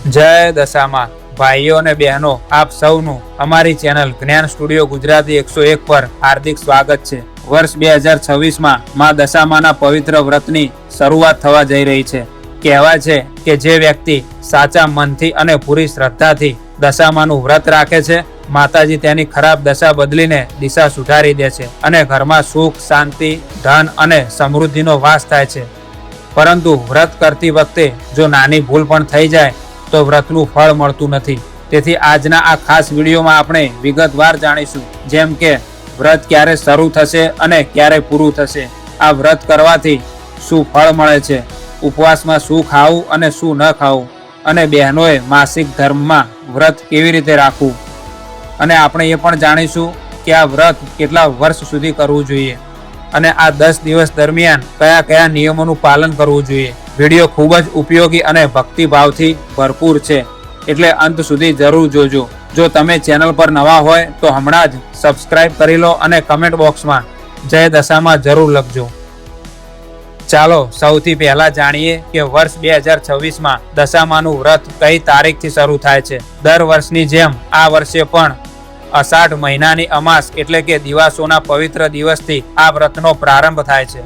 જય દશામાં ભાઈઓ અને બહેનો, આપ સૌનું અમારી ચેનલ જ્ઞાન સ્ટુડિયો ગુજરાતી 101 પર હાર્દિક સ્વાગત છે। વર્ષ 2026માં માં દશામાના પવિત્ર વ્રતની શરૂઆત થવા જઈ રહી છે। કહેવાય છે કે જે વ્યક્તિ સાચા મનથી અને પૂરી શ્રદ્ધાથી દશામાનું વ્રત રાખે છે, માતાજી તેની ખરાબ દશા બદલીને દિશા સુધારી દે છે અને ઘરમાં સુખ, શાંતિ, ધન અને સમૃદ્ધિનો વાસ થાય છે। પરંતુ વ્રત કરતી વખતે જો નાની ભૂલ પણ થઈ જાય તો વ્રતનું ફળ મળતું નથી। તેથી આજના આ ખાસ વિડીયોમાં આપણે વિગતવાર જાણીશું, જેમ કે વ્રત ક્યારે શરૂ થશે અને ક્યારે પૂરું થશે, આ વ્રત કરવાથી શું ફળ મળે છે, ઉપવાસમાં શું ખાવું અને શું ન ખાવું, અને બહેનોએ માસિક ધર્મમાં વ્રત કેવી રીતે રાખવું, અને આપણે એ પણ જાણીશું કે આ વ્રત કેટલા વર્ષ સુધી કરવું જોઈએ અને આ 10 દિવસ દરમિયાન કયા કયા નિયમોનું પાલન કરવું જોઈએ। વિડીયો ખૂબ જ ઉપયોગી અને ભક્તિભાવથી ભરપૂર છે, એટલે અંત સુધી જરૂર જોજો। જો તમે ચેનલ પર નવા હોય તો હમણાં જ સબસ્ક્રાઇબ કરી લો અને કમેન્ટ બોક્સમાં જય દશામાં જરૂર લખજો। ચાલો સૌથી પહેલા જાણીએ કે વર્ષ 2026માં દશામાનું વ્રત કઈ તારીખથી શરૂ થાય છે। દર વર્ષની જેમ આ વર્ષે પણ અષાઢ મહિનાની અમાસ એટલે કે દિવાસોના પવિત્ર દિવસથી આ વ્રતનો પ્રારંભ થાય છે।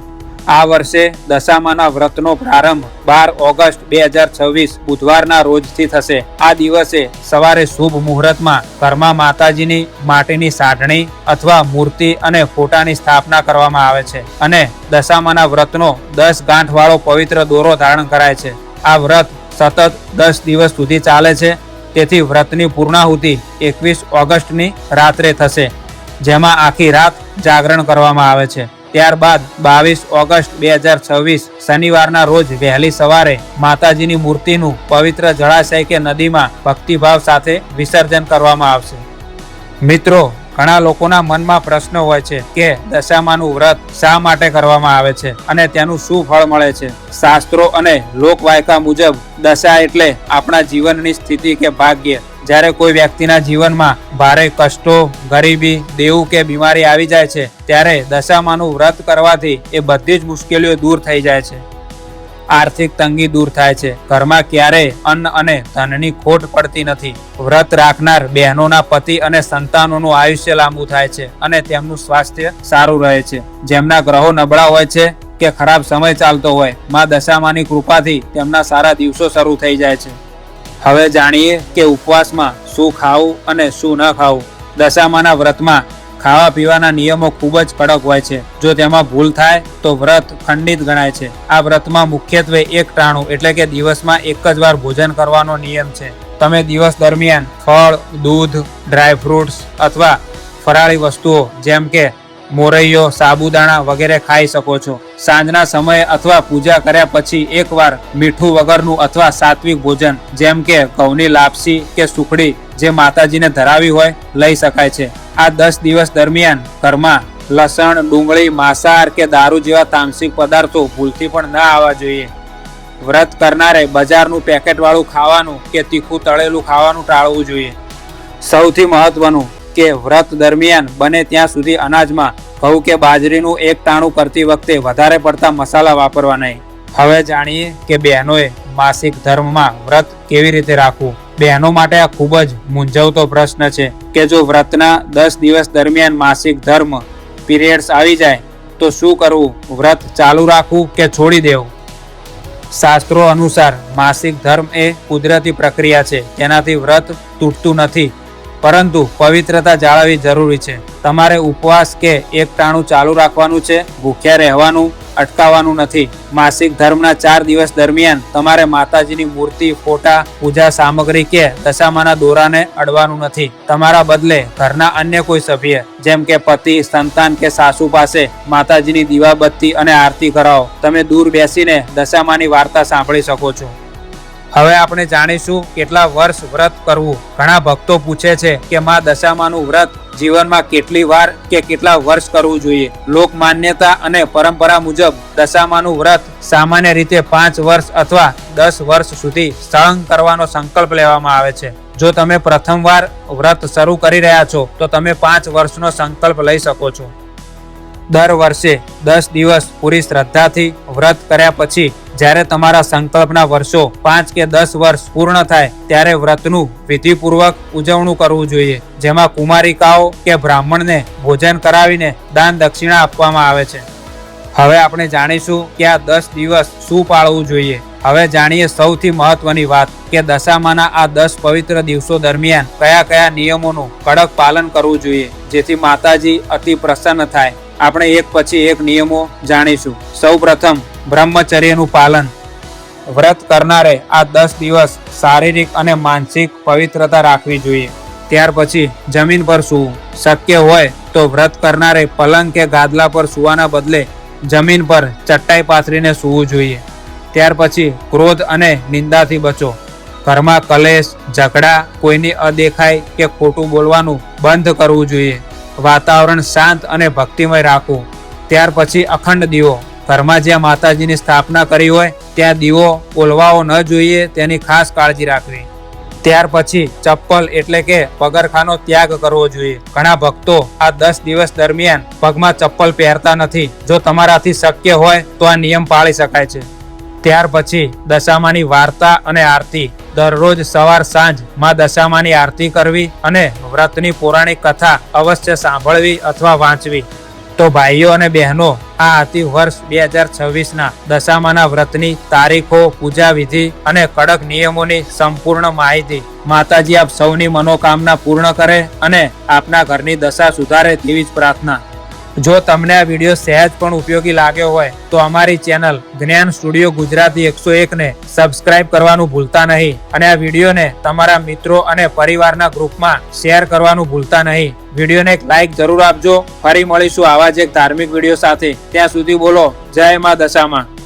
આ વર્ષે દશામાના વ્રતનો પ્રારંભ 12 ઓગસ્ટ 2026 બુધવારના રોજથી થશે। આ દિવસે સવારે શુભ મુહૂર્તમાં ઘરમાં માતાજીની માટીની સાઢણી અથવા મૂર્તિ અને ફોટાની સ્થાપના કરવામાં આવે છે અને દશામાના વ્રતનો 10 ગાંઠ વાળો પવિત્ર દોરો ધારણ કરાય છે। આ વ્રત સતત 10 દિવસ સુધી ચાલે છે, તેથી વ્રતની પૂર્ણાહુતિ 21 ઓગસ્ટની રાત્રે થશે, જેમાં આખી રાત જાગરણ કરવામાં આવે છે। ત્યારબાદ 22 ઓગસ્ટ 2026 શનિવારના રોજ વહેલી સવારે માતાજીની મૂર્તિનું પવિત્ર જળાશય કે નદીમાં ભક્તિભાવ સાથે વિસર્જન કરવામાં આવશે। મિત્રો, ઘણા લોકોના મનમાં પ્રશ્ન હોય છે કે દશામાનું વ્રત શા માટે કરવામાં આવે છે અને તેનું શું ફળ મળે છે। શાસ્ત્રો અને લોકવાયકા મુજબ દશા એટલે આપણા જીવનની સ્થિતિ કે ભાગ્ય। જ્યારે કોઈ વ્યક્તિના જીવનમાં ભારે કષ્ટો, ગરીબી, દેવું કે બીમારી આવી જાય છે, ત્યારે દશામાનું વ્રત કરવાથી એ બધી જ મુશ્કેલીઓ દૂર થઈ જાય છે। આર્થિક તંગી દૂર થાય છે, ઘરમાં ક્યારેય અન્ન અને ધનની ખોટ પડતી નથી। વ્રત રાખનાર બહેનોના પતિ અને સંતાનોનું આયુષ્ય લાંબુ થાય છે અને તેમનું સ્વાસ્થ્ય સારું રહે છે। જેમના ગ્રહો નબળા હોય છે કે ખરાબ સમય ચાલતો હોય, માં દશામાની કૃપાથી તેમના સારા દિવસો શરૂ થઈ જાય છે। હવે જાણીએ કે ઉપવાસમાં શું ખાવું અને શું ન ખાવું। દશામાના વ્રતમાં ખાવા પીવાના નિયમો ખૂબ જ કડક હોય છે। જો તેમાં ભૂલ થાય તો વ્રત ખંડિત ગણાય છે। આ વ્રતમાં મુખ્યત્વે એક ટાણું એટલે કે દિવસમાં એક જ વાર ભોજન કરવાનો નિયમ છે। તમે દિવસ દરમિયાન ફળ, દૂધ, ડ્રાયફ્રૂટ્સ અથવા ફરાળી વસ્તુઓ જેમ કે મોરૈયો, સાબુદાણા વગેરે ખાઈ શકો છો। સાંજના સમયે અથવા પૂજા કર્યા પછી એકવાર મીઠું વગરનું અથવા સાત્વિક ભોજન જેમ કે ઘઉંની લાપસી કે સુખડી જે માતાજીને ધરાવી હોય લઈ શકાય છે। આ 10 દિવસ દરમિયાન ઘરમાં લસણ, ડુંગળી, માંસાહાર કે દારૂ જેવા તામસિક પદાર્થો ભૂલથી પણ ન આવવા જોઈએ। વ્રત કરનારે બજારનું પેકેટવાળું ખાવાનું કે તીખું તળેલું ખાવાનું ટાળવું જોઈએ। સૌથી મહત્વનું કે વ્રત દરમિયાન બને ત્યાં સુધી અનાજમાં ઘઉં કે બાજરીનું એક ટાણું કરતી વખતે વધારે પડતા મસાલા વાપરવા નહીં। હવે જાણીએ કે બહેનોએ માસિક ધર્મમાં વ્રત કેવી રીતે રાખવું। બહેનો માટે આ ખૂબ જ મૂંઝવતો પ્રશ્ન છે કે જો વ્રતના 10 દિવસ દરમિયાન માસિક ધર્મ પીરિયડ્સ આવી જાય તો શું કરવું, વ્રત ચાલુ રાખવું કે છોડી દેવું। શાસ્ત્રો અનુસાર માસિક ધર્મ એ કુદરતી પ્રક્રિયા છે, તેનાથી વ્રત તૂટતું નથી, પરંતુ પવિત્રતા જાળવવી જરૂરી છે। તમારે ઉપવાસ કે એક ટાણું ચાલુ રાખવાનું છે, ભૂખ્યા રહેવાનું અટકાવવાનું નથી। માસિક ધર્મના 4 દિવસ દરમિયાન તમારે માતાજીની મૂર્તિ, ફોટા, પૂજા સામગ્રી કે દશામાના દોરાને અડવાનું નથી। તમારા બદલે ઘરના અન્ય કોઈ સભ્ય જેમ કે પતિ, સંતાન કે સાસુ પાસે માતાજીની દીવાબત્તી અને આરતી કરાવો। તમે દૂર બેસીને દશામાની વાર્તા સાંભળી શકો છો। હવે આપણે જાણીશું કેટલા વર્ષ વ્રત કરવું। ઘણા ભક્તો પૂછે છે કે માં દશામાનું વ્રત જીવનમાં કેટલી વાર કે કેટલા વર્ષ કરવું જોઈએ। લોક માન્યતા અને પરંપરા મુજબ દશામાનું વ્રત સામાન્ય રીતે 5 વર્ષ અથવા 10 વર્ષ સુધી સળંગ કરવાનો સંકલ્પ લેવામાં આવે છે। જો તમે પ્રથમવાર વ્રત શરૂ કરી રહ્યા છો તો તમે 5 વર્ષનો સંકલ્પ લઈ શકો છો। દર વર્ષે 10 દિવસ પૂરી શ્રદ્ધાથી વ્રત કર્યા પછી જ્યારે તમારા સંકલ્પના વર્ષો 5 કે 10 વર્ષ પૂર્ણ થાય ત્યારે વ્રતનું વિધિપૂર્વક ઉજવણું કરવું જોઈએ, જેમાં કુમારિકાઓ કે બ્રાહ્મણને ભોજન કરાવીને દાન દક્ષિણા આપવામાં આવે છે. હવે આપણે જાણીશું કે આ 10 દિવસ શું પાળવું જોઈએ. હવે જાણીએ સૌથી મહત્વની વાત કે દશામાના આ 10 પવિત્ર દિવસો દરમિયાન કયા કયા નિયમોનું કડક પાલન કરવું જોઈએ, જેથી માતાજી અતિ પ્રસન્ન થાય. આપણે એક પછી એક નિયમો જાણીશું. સૌપ્રથમ બ્રહ્મચર્યનું પાલન. વ્રત કરનારે આ 10 દિવસ શારીરિક અને માનસિક પવિત્રતા રાખવી જોઈએ. ત્યાર પછી જમીન પર સૂવું. શક્ય હોય તો વ્રત કરનારે પલંગ કે ગાદલા પર સૂવાના બદલે જમીન પર ચટાઈ પાથરીને સૂવું જોઈએ. ત્યાર પછી ક્રોધ અને નિંદાથી બચો. ઘરમાં કલેશ, ઝઘડા, કોઈની અદેખાઈ કે ખોટું બોલવાનું બંધ કરવું જોઈએ. વાતાવરણ શાંત અને ભક્તિમય રાખવું. ત્યાર પછી અખંડ દીવો. ઘરમાં જ્યાં માતાજીની સ્થાપના કરી હોય ત્યાં દીવો ઓલવાવો ન જોઈએ, તેની ખાસ કાળજી રાખવી. ત્યાર પછી ચપ્પલ એટલે કે પગરખાનો ત્યાગ કરવો જોઈએ. ઘણા ભક્તો આ 10 દિવસ દરમિયાન પગમાં ચપ્પલ પહેરતા નથી. જો તમારાથી શક્ય હોય તો આ નિયમ પાળી શકાય છે. ત્યાર પછી દશામાની વાર્તા અને આરતી. દરરોજ સવાર સાંજ માં દશામાની આરતી કરવી અને વ્રતની પૌરાણિક કથા અવશ્ય સાંભળવી અથવા વાંચવી. તો ભાઈઓ અને બહેનો, આ હતી વર્ષ 2026ના દશામાના વ્રતની તારીખો, પૂજા વિધિ અને કડક નિયમોની સંપૂર્ણ માહિતી. માતાજી આપ સૌની મનોકામના પૂર્ણ કરે અને આપના ઘરની દશા સુધારે તેવી જ પ્રાર્થના. જો તમને આ વિડીયો સહેજ પણ ઉપયોગી લાગ્યો હોય તો અમારી ચેનલ જ્ઞાન સ્ટુડિયો ગુજરાતી 101 ને સબસ્ક્રાઇબ કરવાનું ભૂલતા નહીં અને આ વિડીયોને તમારા મિત્રો અને પરિવારના ગ્રુપમાં શેર કરવાનું ભૂલતા નહીં. વિડીયોને એક લાઈક જરૂર આપજો. ફરી મળીશું આવા જ એક ધાર્મિક વિડીયો સાથે. ત્યાં સુધી બોલો જય મા દશામાં.